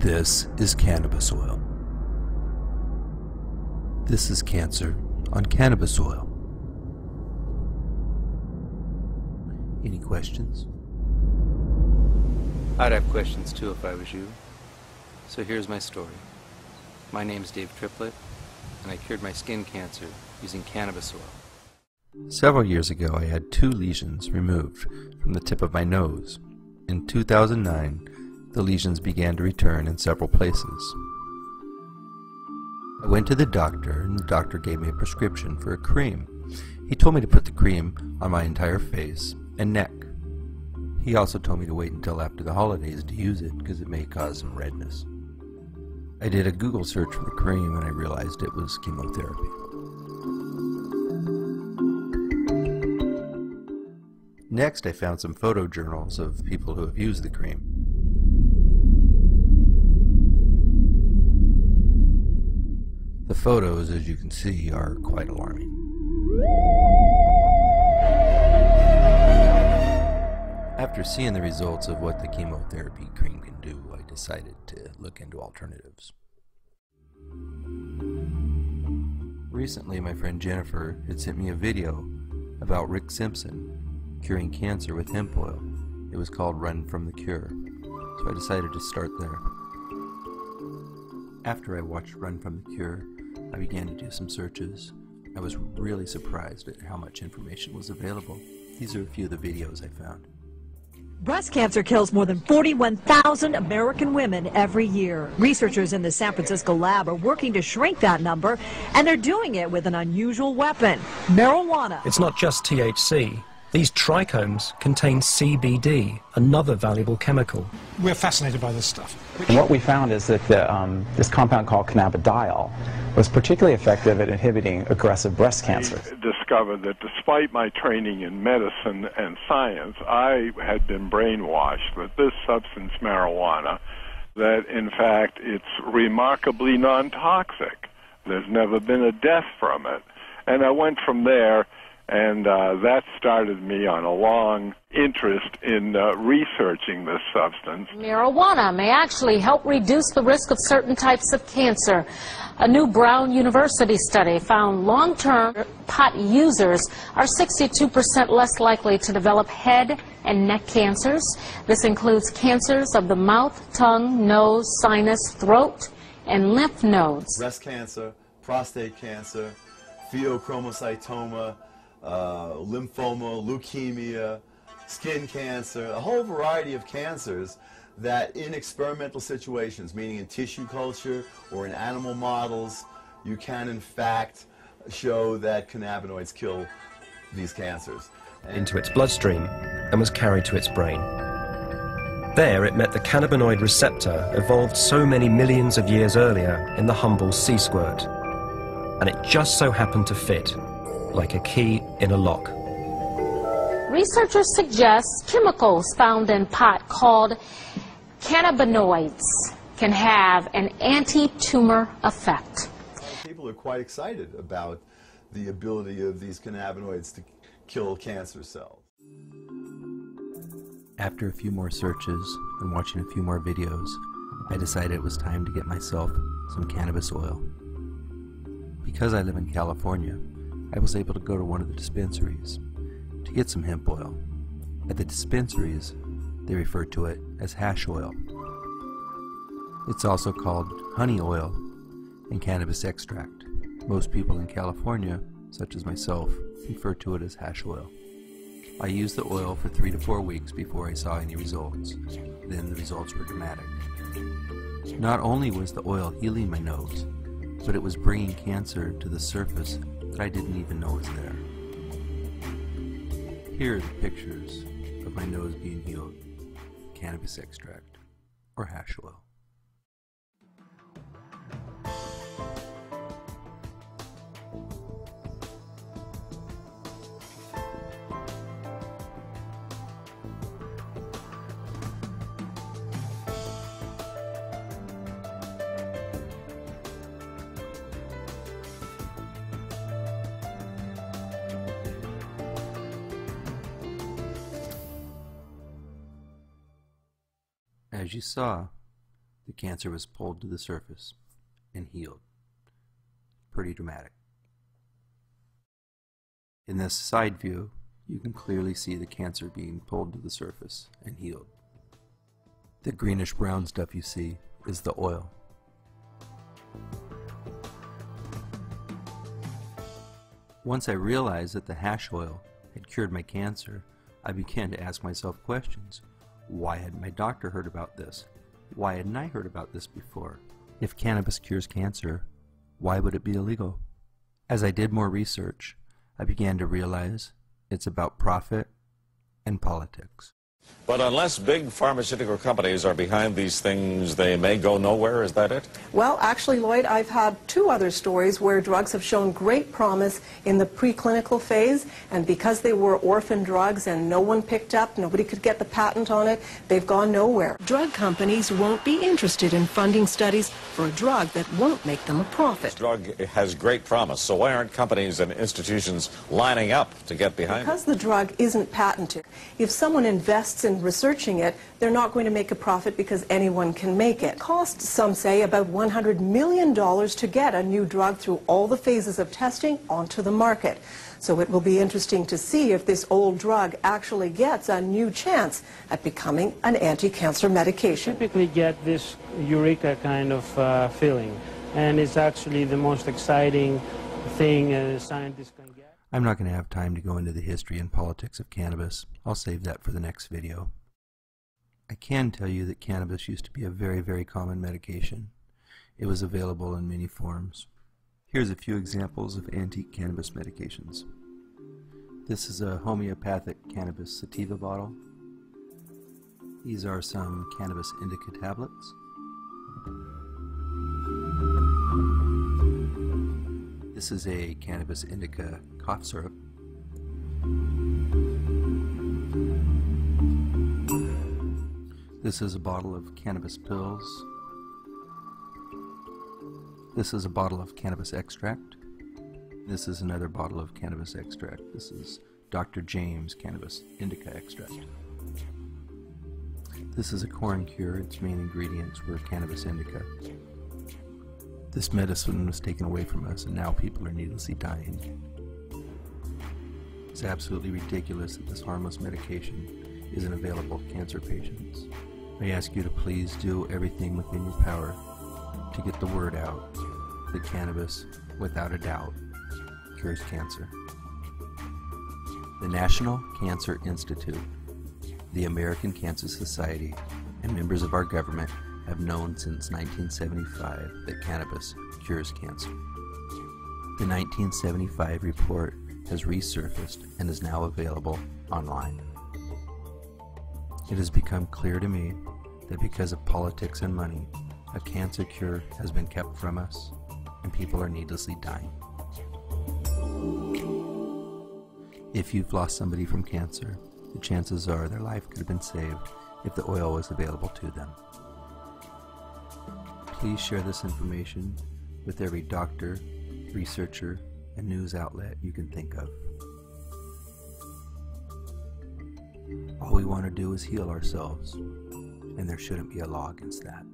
This is cannabis oil. This is cancer on cannabis oil. Any questions? I'd have questions too if I was you. So here's my story. My name's Dave Triplett, and I cured my skin cancer using cannabis oil. Several years ago, I had 2 lesions removed from the tip of my nose. In 2009, the lesions began to return in several places. I went to the doctor, and the doctor gave me a prescription for a cream. He told me to put the cream on my entire face and neck. He also told me to wait until after the holidays to use it because it may cause some redness. I did a Google search for the cream and I realized it was chemotherapy. Next, I found some photojournals of people who have used the cream. The photos, as you can see, are quite alarming. After seeing the results of what the chemotherapy cream can do, I decided to look into alternatives. Recently, my friend Jennifer had sent me a video about Rick Simpson curing cancer with hemp oil. It was called Run from the Cure, so I decided to start there. After I watched Run from the Cure, I began to do some searches. I was really surprised at how much information was available. These are a few of the videos I found. Breast cancer kills more than 41,000 American women every year. Researchers in the San Francisco lab are working to shrink that number, and they're doing it with an unusual weapon, marijuana. It's not just THC. These trichomes contain CBD, another valuable chemical. We're fascinated by this stuff. And what we found is that this compound called cannabidiol was particularly effective at inhibiting aggressive breast cancer. I discovered that despite my training in medicine and science, I had been brainwashed that this substance, marijuana, that in fact it's remarkably non-toxic. There's never been a death from it. And I went from there, and that started me on a long interest in researching this substance. Marijuana may actually help reduce the risk of certain types of cancer. A new Brown University study found long-term pot users are 62% less likely to develop head and neck cancers. This includes cancers of the mouth, tongue, nose, sinus, throat, and lymph nodes. Breast cancer, prostate cancer, pheochromocytoma, lymphoma, leukemia, skin cancer, a whole variety of cancers that in experimental situations, meaning in tissue culture or in animal models, you can in fact show that cannabinoids kill these cancers. Into its bloodstream and was carried to its brain. There it met the cannabinoid receptor evolved so many millions of years earlier in the humble sea squirt. And it just so happened to fit, like a key in a lock. Researchers suggest chemicals found in pot called cannabinoids can have an anti-tumor effect. People are quite excited about the ability of these cannabinoids to kill cancer cells. After a few more searches and watching a few more videos, I decided it was time to get myself some cannabis oil. Because I live in California, I was able to go to one of the dispensaries to get some hemp oil. At the dispensaries, they refer to it as hash oil. It's also called honey oil and cannabis extract. Most people in California, such as myself, refer to it as hash oil. I used the oil for 3 to 4 weeks before I saw any results. Then the results were dramatic. Not only was the oil healing my nose, but it was bringing cancer to the surface that I didn't even know was there. Here are the pictures of my nose being healed with cannabis extract or hash oil. As you saw, the cancer was pulled to the surface and healed. Pretty dramatic. In this side view, you can clearly see the cancer being pulled to the surface and healed. The greenish brown stuff you see is the oil. Once I realized that the hash oil had cured my cancer, I began to ask myself questions. Why hadn't my doctor heard about this? Why hadn't I heard about this before? If cannabis cures cancer, why would it be illegal? As I did more research, I began to realize it's about profit and politics. But unless big pharmaceutical companies are behind these things, they may go nowhere, is that it? Well, actually, Lloyd, I've had 2 other stories where drugs have shown great promise in the preclinical phase, and because they were orphan drugs and no one picked up, nobody could get the patent on it, they've gone nowhere. Drug companies won't be interested in funding studies for a drug that won't make them a profit. This drug has great promise, so why aren't companies and institutions lining up to get behind it? Because the drug isn't patented. If someone invests in researching it, they're not going to make a profit because anyone can make it. It costs, some say, about $100 million to get a new drug through all the phases of testing onto the market. So it will be interesting to see if this old drug actually gets a new chance at becoming an anti-cancer medication. Typically get this eureka kind of feeling, and it's actually the most exciting thing scientists can get. I'm not going to have time to go into the history and politics of cannabis. I'll save that for the next video. I can tell you that cannabis used to be a very, very common medication. It was available in many forms. Here's a few examples of antique cannabis medications. This is a homeopathic cannabis sativa bottle. These are some cannabis indica tablets. This is a cannabis indica cough syrup. This is a bottle of cannabis pills. This is a bottle of cannabis extract. This is another bottle of cannabis extract. This is Dr. James cannabis indica extract. This is a corn cure. Its main ingredients were cannabis indica. This medicine was taken away from us, and now people are needlessly dying. It's absolutely ridiculous that this harmless medication isn't available to cancer patients. I ask you to please do everything within your power to get the word out that cannabis, without a doubt, cures cancer. The National Cancer Institute, the American Cancer Society, and members of our government have known since 1975 that cannabis cures cancer. The 1975 report has resurfaced and is now available online. It has become clear to me that because of politics and money, a cancer cure has been kept from us and people are needlessly dying. If you've lost somebody from cancer, the chances are their life could have been saved if the oil was available to them. Please share this information with every doctor, researcher, and news outlet you can think of. All we want to do is heal ourselves, and there shouldn't be a law against that.